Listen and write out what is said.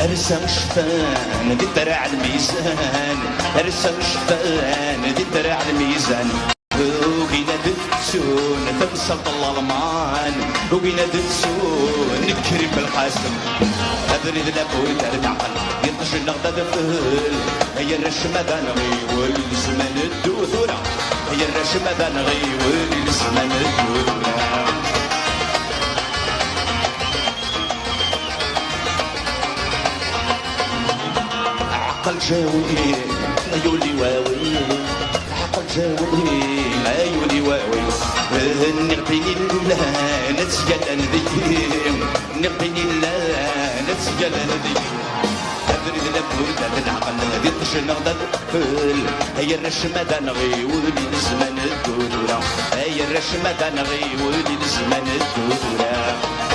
رسم شفان دي الدرع الميزان، رسم شفان دي الدرع الميزان. وقينا دتسون تنسى الظلمان، وقينا دتسون نكرم بالقاسم. أبرد لابد تعقل يطش النغدة دفل، هي الرشمة ذا نغيول زمان الدودورة، هي الرشمة ذا نغيول زمان الدودورة. عقل جاوي يولي واوي، عقل جاوي يولي واوي. نعطيني الله نتسجل ندي، نعطيني الله نتسجل ندي. أبرد لابد العقل يطش النغدة الفل، هي الرشمة ذا نغي ولي لزمان الدودورة، هي الرشمة ذا نغي ولي لزمان الدودورة.